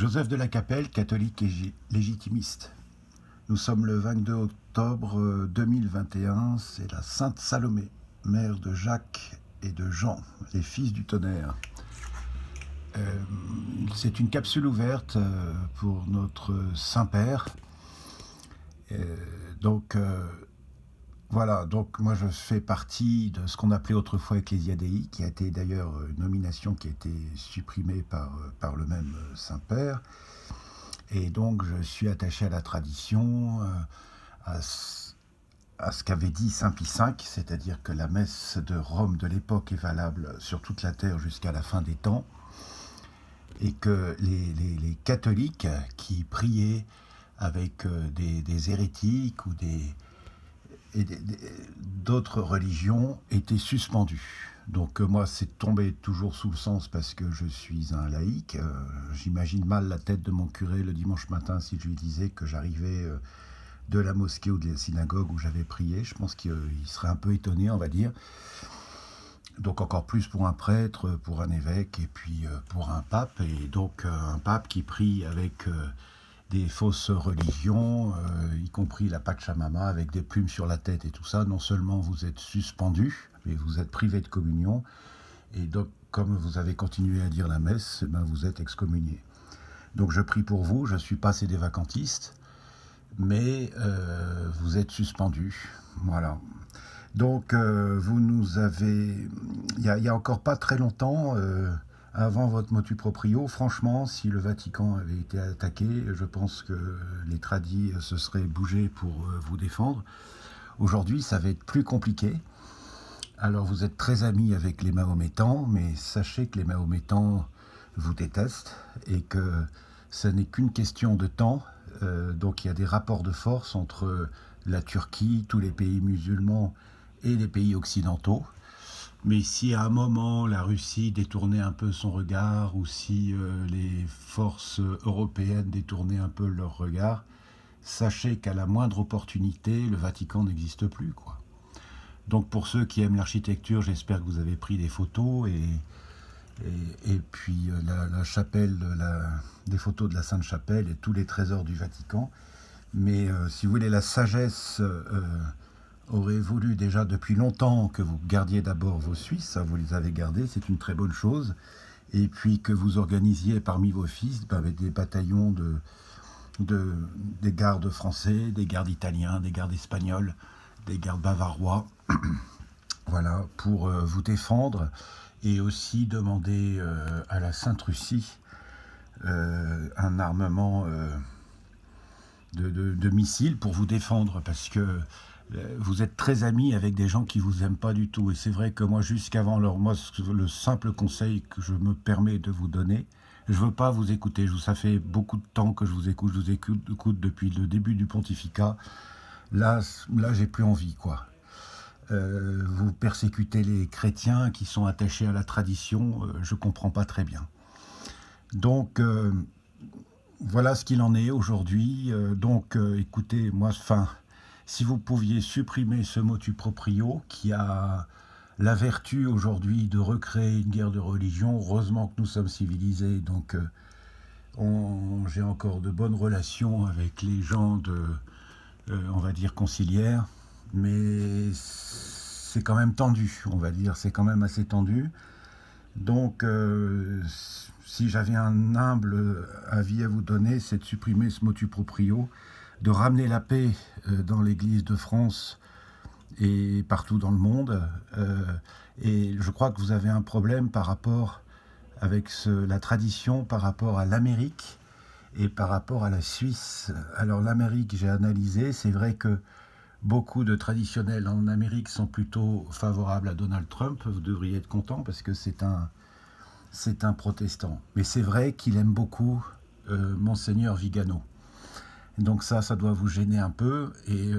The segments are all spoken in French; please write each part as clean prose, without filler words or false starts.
Joseph de la Capelle, catholique et légitimiste. Nous sommes le 22 octobre 2021, c'est la Sainte Salomé, mère de Jacques et de Jean, les fils du tonnerre. C'est une capsule ouverte pour notre Saint-Père. Voilà, donc moi je fais partie de ce qu'on appelait autrefois Ecclesia Dei, qui a été d'ailleurs une nomination qui a été supprimée par le même Saint-Père. Et donc je suis attaché à la tradition, à ce qu'avait dit Saint Pie V, c'est-à-dire que la messe de Rome de l'époque est valable sur toute la terre jusqu'à la fin des temps, et que les catholiques qui priaient avec des hérétiques ou d'autres religions étaient suspendus. Donc moi c'est tombé toujours sous le sens parce que je suis un laïc. J'imagine mal la tête de mon curé le dimanche matin si je lui disais que j'arrivais de la mosquée ou de la synagogue où j'avais prié. Je pense qu'il serait un peu étonné, on va dire. Donc encore plus pour un prêtre, pour un évêque et puis pour un pape. Et donc un pape qui prie avec des fausses religions, y compris la Pachamama, avec des plumes sur la tête et tout ça. Non seulement vous êtes suspendu, mais vous êtes privé de communion. Et donc, comme vous avez continué à dire la messe, ben vous êtes excommunié. Donc je prie pour vous, je ne suis pas sédévacantiste, mais vous êtes suspendu. Voilà. Donc vous nous avez... Il y a encore pas très longtemps... avant votre motu proprio, franchement, si le Vatican avait été attaqué, je pense que les tradis se seraient bougés pour vous défendre. Aujourd'hui, ça va être plus compliqué. Alors, vous êtes très amis avec les Mahométans, mais sachez que les Mahométans vous détestent et que ce n'est qu'une question de temps. Donc, il y a des rapports de force entre la Turquie, tous les pays musulmans et les pays occidentaux. Mais si à un moment la Russie détournait un peu son regard, ou si les forces européennes détournaient un peu leur regard, sachez qu'à la moindre opportunité, le Vatican n'existe plus, quoi. Donc pour ceux qui aiment l'architecture, j'espère que vous avez pris des photos, et puis la chapelle, des photos de la Sainte Chapelle et tous les trésors du Vatican. Mais si vous voulez, la sagesse... aurait voulu déjà depuis longtemps que vous gardiez d'abord vos Suisses, ça vous les avez gardés, c'est une très bonne chose, et puis que vous organisiez parmi vos fils avec des bataillons des gardes français, des gardes italiens, des gardes espagnols, des gardes bavarois, voilà, pour vous défendre, et aussi demander à la Sainte-Russie un armement de missiles pour vous défendre, parce que vous êtes très amis avec des gens qui vous aiment pas du tout. Et c'est vrai que moi, jusqu'avant moi, le simple conseil que je me permets de vous donner, je veux pas vous écouter. Ça fait beaucoup de temps que je vous écoute depuis le début du pontificat. Là, j'ai plus envie, quoi. Vous persécutez les chrétiens qui sont attachés à la tradition, je comprends pas très bien. Donc, voilà ce qu'il en est aujourd'hui. Écoutez, moi, si vous pouviez supprimer ce motu proprio qui a la vertu aujourd'hui de recréer une guerre de religion, heureusement que nous sommes civilisés, donc j'ai encore de bonnes relations avec les gens on va dire, conciliaires, mais c'est quand même tendu, on va dire, c'est quand même assez tendu. Donc, si j'avais un humble avis à vous donner, c'est de supprimer ce motu proprio, de ramener la paix dans l'Église de France et partout dans le monde. Et je crois que vous avez un problème par rapport avec la tradition, par rapport à l'Amérique et par rapport à la Suisse. Alors l'Amérique, j'ai analysé, c'est vrai que beaucoup de traditionnels en Amérique sont plutôt favorables à Donald Trump. Vous devriez être content parce que c'est un protestant. Mais c'est vrai qu'il aime beaucoup Monseigneur Vigano. Donc ça doit vous gêner un peu. Et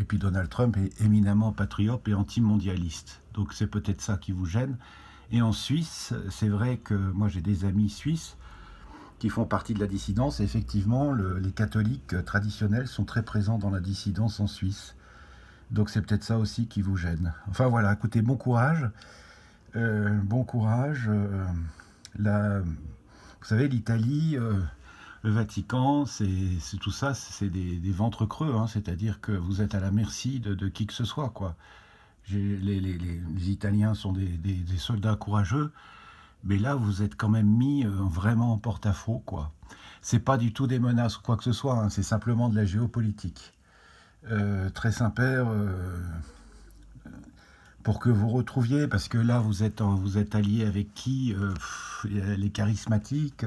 puis Donald Trump est éminemment patriote et anti-mondialiste. Donc c'est peut-être ça qui vous gêne. Et en Suisse, c'est vrai que moi j'ai des amis suisses qui font partie de la dissidence. Et effectivement, les catholiques traditionnels sont très présents dans la dissidence en Suisse. Donc c'est peut-être ça aussi qui vous gêne. Enfin voilà, écoutez, bon courage. Bon courage. Vous savez, l'Italie, le Vatican, tout ça, c'est des ventres creux, hein, c'est-à-dire que vous êtes à la merci de qui que ce soit, quoi. Les Italiens sont des soldats courageux, mais là, vous êtes quand même mis vraiment en porte-à-faux, quoi. C'est pas du tout des menaces ou quoi que ce soit, hein, c'est simplement de la géopolitique. Très Saint-Père, pour que vous retrouviez, parce que là, vous êtes allié avec qui les charismatiques,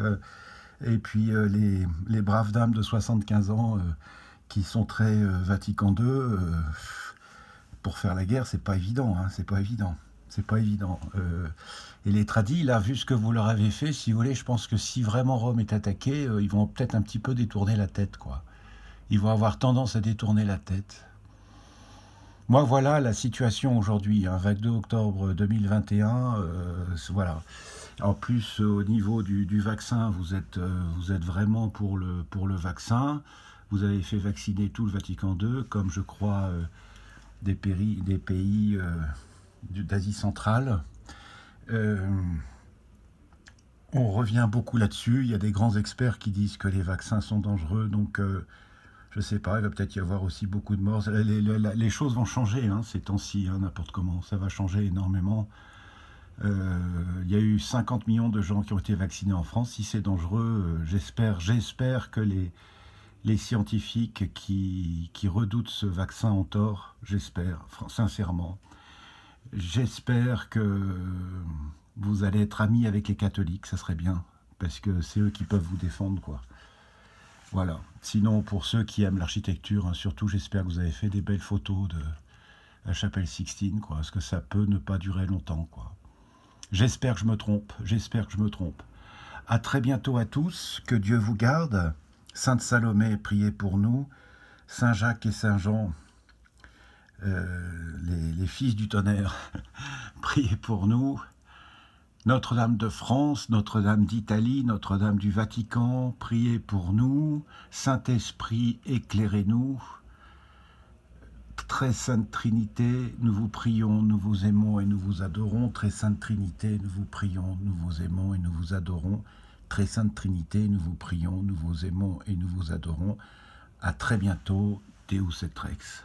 et puis les braves dames de 75 ans qui sont très Vatican II, pour faire la guerre, c'est pas évident, hein, c'est pas évident. C'est pas évident. Et les tradis, là, vu ce que vous leur avez fait, si vous voulez, je pense que si vraiment Rome est attaquée, ils vont peut-être un petit peu détourner la tête, quoi. Ils vont avoir tendance à détourner la tête. Moi, voilà la situation aujourd'hui, hein, 22 octobre 2021, voilà. En plus, au niveau du vaccin, vous êtes vraiment pour le vaccin. Vous avez fait vacciner tout le Vatican II, comme je crois des pays d'Asie centrale. On revient beaucoup là-dessus. Il y a des grands experts qui disent que les vaccins sont dangereux, donc je ne sais pas, il va peut-être y avoir aussi beaucoup de morts. Les choses vont changer hein, ces temps-ci, hein, n'importe comment. Ça va changer énormément. Il y a eu 50 millions de gens qui ont été vaccinés en France. Si c'est dangereux, j'espère que les scientifiques qui redoutent ce vaccin ont tort. J'espère, sincèrement. J'espère que vous allez être amis avec les catholiques, ça serait bien. Parce que c'est eux qui peuvent vous défendre, quoi. Voilà. Sinon, pour ceux qui aiment l'architecture, hein, surtout, j'espère que vous avez fait des belles photos de la chapelle Sixtine, quoi. Parce que ça peut ne pas durer longtemps, quoi. J'espère que je me trompe, j'espère que je me trompe. À très bientôt à tous, que Dieu vous garde. Sainte Salomé, priez pour nous. Saint Jacques et Saint Jean, les fils du tonnerre, priez pour nous. Notre-Dame de France, Notre-Dame d'Italie, Notre-Dame du Vatican, priez pour nous. Saint-Esprit, éclairez-nous. Très Sainte Trinité, nous vous prions, nous vous aimons et nous vous adorons. Très Sainte Trinité, nous vous prions, nous vous aimons et nous vous adorons. Très Sainte Trinité, nous vous prions, nous vous aimons et nous vous adorons. À très bientôt, Deus et Rex.